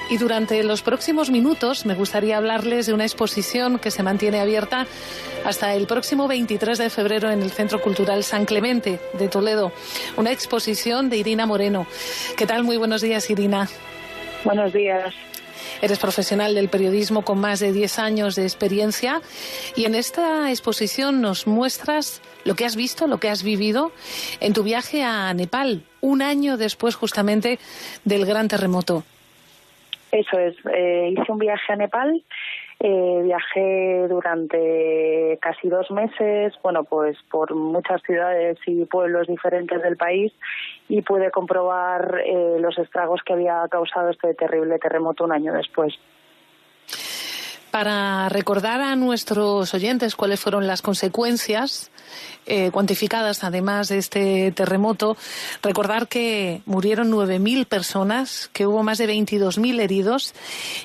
Y durante los próximos minutos me gustaría hablarles de una exposición que se mantiene abierta hasta el próximo 23 de febrero en el Centro Cultural San Clemente de Toledo. Una exposición de Irina Moreno. ¿Qué tal? Muy buenos días, Irina. Buenos días. Eres profesional del periodismo con más de 10 años de experiencia y en esta exposición nos muestras lo que has visto, lo que has vivido en tu viaje a Nepal, un año después justamente del gran terremoto. Eso es, hice un viaje a Nepal, viajé durante casi 2 meses, pues por muchas ciudades y pueblos diferentes del país y pude comprobar los estragos que había causado este terrible terremoto un año después. Para recordar a nuestros oyentes cuáles fueron las consecuencias cuantificadas además de este terremoto, recordar que murieron 9.000 personas, que hubo más de 22.000 heridos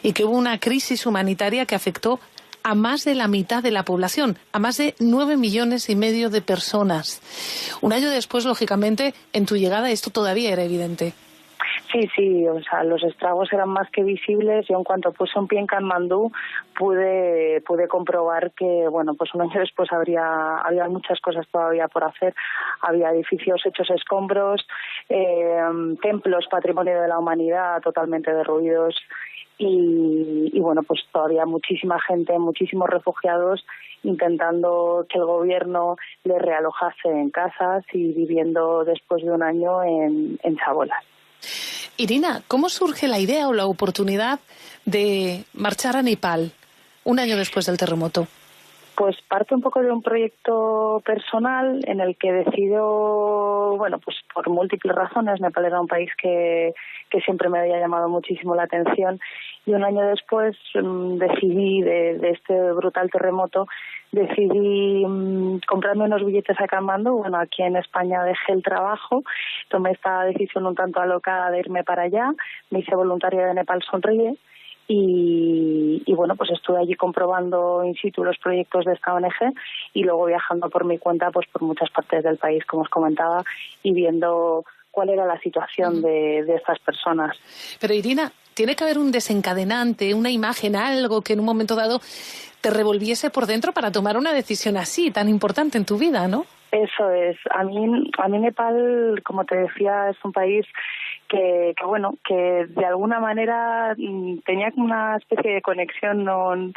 y que hubo una crisis humanitaria que afectó a más de la mitad de la población, a más de 9,5 millones de personas. Un año después, lógicamente, en tu llegada esto todavía era evidente. Sí, los estragos eran más que visibles. Yo en cuanto puse un pie en Katmandú pude comprobar que, un año después había muchas cosas todavía por hacer. Había edificios hechos escombros, templos patrimonio de la humanidad totalmente derruidos y todavía muchísima gente, muchísimos refugiados intentando que el gobierno les realojase en casas y viviendo después de un año en chabolas. Irina, ¿cómo surge la idea o la oportunidad de marchar a Nepal un año después del terremoto? Pues parte un poco de un proyecto personal en el que decido, por múltiples razones. Nepal era un país que siempre me había llamado muchísimo la atención y un año después decidí, de este brutal terremoto, decidí comprarme unos billetes a Katmandú. Aquí en España dejé el trabajo, tomé esta decisión un tanto alocada de irme para allá, me hice voluntaria de Nepal Sonríe y estuve allí comprobando in situ los proyectos de esta ONG y luego viajando por mi cuenta por muchas partes del país, como os comentaba, y viendo cuál era la situación de estas personas. Pero Irina, tiene que haber un desencadenante, una imagen, algo que en un momento dado te revolviese por dentro para tomar una decisión así, tan importante en tu vida, ¿no? Eso es. A mí Nepal, como te decía, es un país que de alguna manera tenía una especie de conexión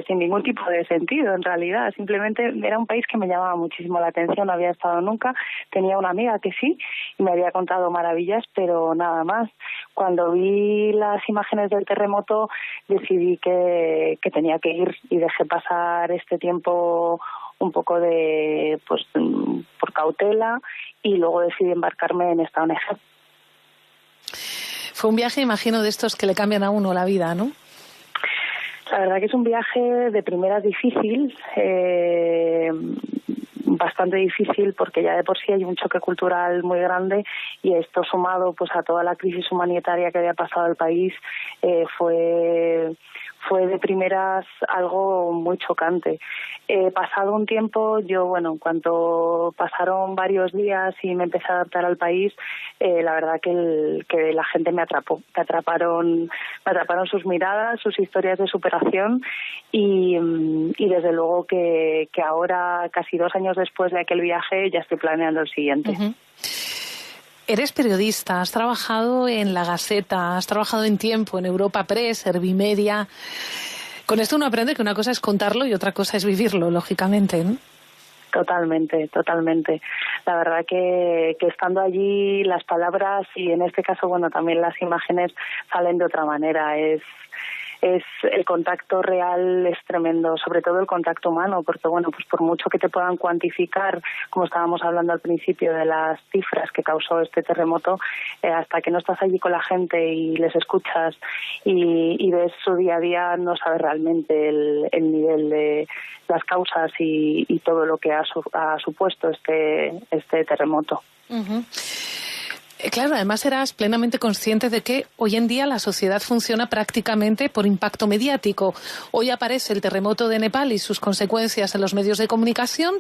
sin ningún tipo de sentido en realidad. Simplemente era un país que me llamaba muchísimo la atención, no había estado nunca, tenía una amiga que sí y me había contado maravillas, pero nada más. Cuando vi las imágenes del terremoto decidí que tenía que ir y dejé pasar este tiempo un poco por cautela y luego decidí embarcarme en esta ONG. Fue un viaje, imagino, de estos que le cambian a uno la vida, ¿no? La verdad que es un viaje de primeras difícil, bastante difícil porque ya de por sí hay un choque cultural muy grande y esto sumado a toda la crisis humanitaria que había pasado el país fue de primeras algo muy chocante. Pasado un tiempo, en cuanto pasaron varios días y me empecé a adaptar al país, la verdad que la gente me atrapó. Me atraparon sus miradas, sus historias de superación y desde luego que ahora, casi 2 años después de aquel viaje, ya estoy planeando el siguiente. Uh-huh. Eres periodista, has trabajado en La Gaceta, has trabajado en Tiempo, en Europa Press, Servimedia. Con esto uno aprende que una cosa es contarlo y otra cosa es vivirlo, lógicamente, ¿no? Totalmente. La verdad que estando allí las palabras y en este caso, también las imágenes salen de otra manera. Es el contacto real es tremendo, sobre todo el contacto humano, porque por mucho que te puedan cuantificar, como estábamos hablando al principio de las cifras que causó este terremoto, hasta que no estás allí con la gente y les escuchas y ves su día a día, no sabes realmente el nivel de las causas y todo lo que ha supuesto este terremoto. Uh-huh. claro, además eras plenamente consciente de que hoy en día la sociedad funciona prácticamente por impacto mediático. Hoy aparece el terremoto de Nepal y sus consecuencias en los medios de comunicación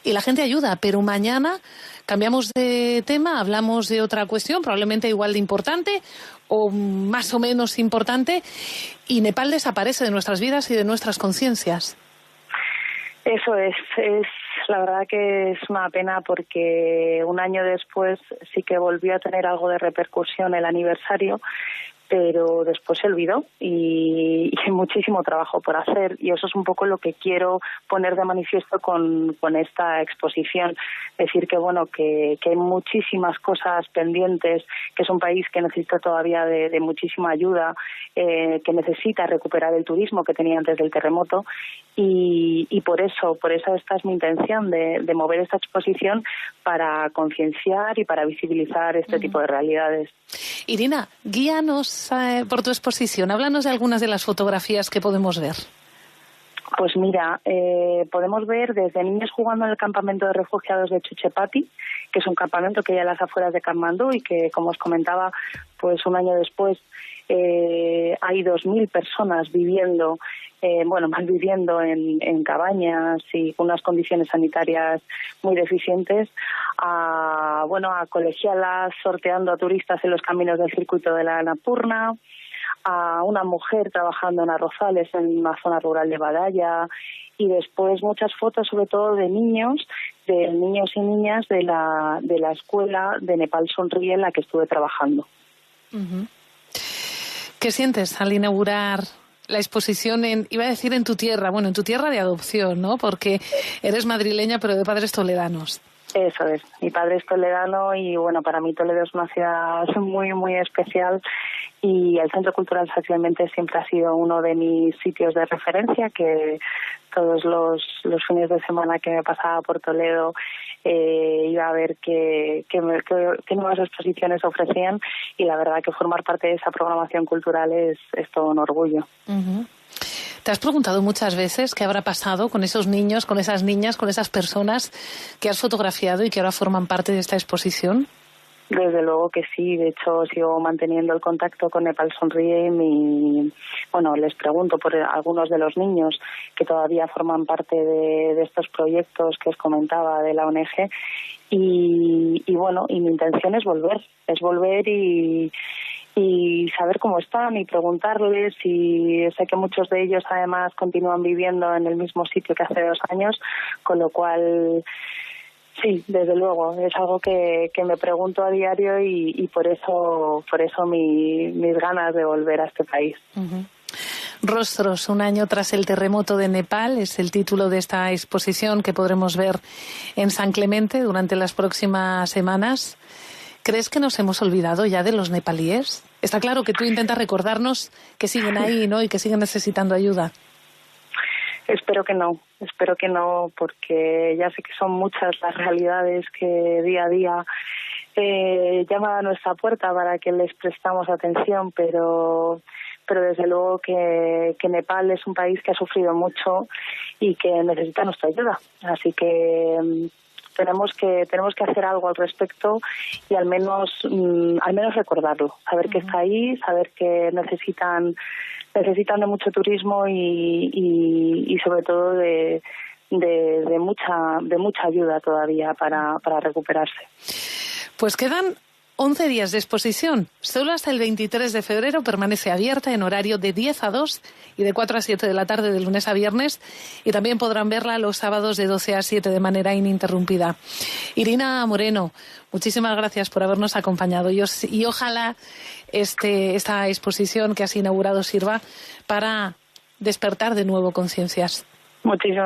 y la gente ayuda, pero mañana cambiamos de tema, hablamos de otra cuestión, probablemente igual de importante o más o menos importante, y Nepal desaparece de nuestras vidas y de nuestras conciencias. Eso es la verdad que es una pena porque un año después sí que volvió a tener algo de repercusión el aniversario, pero después se olvidó y hay muchísimo trabajo por hacer, y eso es un poco lo que quiero poner de manifiesto con esta exposición. Decir que bueno, que hay muchísimas cosas pendientes, que es un país que necesita todavía de muchísima ayuda, que necesita recuperar el turismo que tenía antes del terremoto, y por eso esta es mi intención de mover esta exposición, para concienciar y para visibilizar este tipo de realidades. Irina, guíanos por tu exposición, háblanos de algunas de las fotografías que podemos ver. Pues mira, podemos ver desde niños jugando en el campamento de refugiados de Chuchepati, que es un campamento que hay a las afueras de Katmandú y que, como os comentaba, pues un año después hay 2.000 personas viviendo, malviviendo en cabañas y con unas condiciones sanitarias muy deficientes, a colegialas sorteando a turistas en los caminos del circuito de la Annapurna, a una mujer trabajando en arrozales en una zona rural de Badaya, y después muchas fotos sobre todo de niños y niñas de la escuela de Nepal Sonríe en la que estuve trabajando. Uh-huh. ¿Qué sientes al inaugurar la exposición en tu tierra, en tu tierra de adopción, ¿no? Porque eres madrileña pero de padres toledanos? Eso es, mi padre es toledano y para mí Toledo es una ciudad muy, muy especial, y el Centro Cultural Socialmente siempre ha sido uno de mis sitios de referencia, que todos los fines de semana que me pasaba por Toledo iba a ver qué nuevas exposiciones ofrecían, y la verdad que formar parte de esa programación cultural es todo un orgullo. Uh-huh. ¿Te has preguntado muchas veces qué habrá pasado con esos niños, con esas niñas, con esas personas que has fotografiado y que ahora forman parte de esta exposición? Desde luego que sí, de hecho sigo manteniendo el contacto con Nepal Sonríe y les pregunto por algunos de los niños que todavía forman parte de estos proyectos que os comentaba de la ONG, y mi intención es volver y saber cómo están y preguntarles, y sé que muchos de ellos además continúan viviendo en el mismo sitio que hace 2 años, con lo cual sí, desde luego, es algo que me pregunto a diario, y por eso mis ganas de volver a este país. Uh-huh. Rostros, un año tras el terremoto de Nepal, es el título de esta exposición que podremos ver en San Clemente durante las próximas semanas. ¿Crees que nos hemos olvidado ya de los nepalíes? Está claro que tú intentas recordarnos que siguen ahí, ¿no? Y que siguen necesitando ayuda. Espero que no, porque ya sé que son muchas las realidades que día a día llaman a nuestra puerta para que les prestamos atención, pero desde luego que Nepal es un país que ha sufrido mucho y que necesita nuestra ayuda. Así que tenemos que hacer algo al respecto, y al menos recordarlo, saber que está ahí, saber que necesitan de mucho turismo y sobre todo de mucha ayuda todavía para recuperarse. Pues quedan 11 días de exposición. Solo hasta el 23 de febrero permanece abierta en horario de 10 a 2 y de 4 a 7 de la tarde de lunes a viernes, y también podrán verla los sábados de 12 a 7 de manera ininterrumpida. Irina Moreno, muchísimas gracias por habernos acompañado, y ojalá esta exposición que has inaugurado sirva para despertar de nuevo conciencias. Muchísimas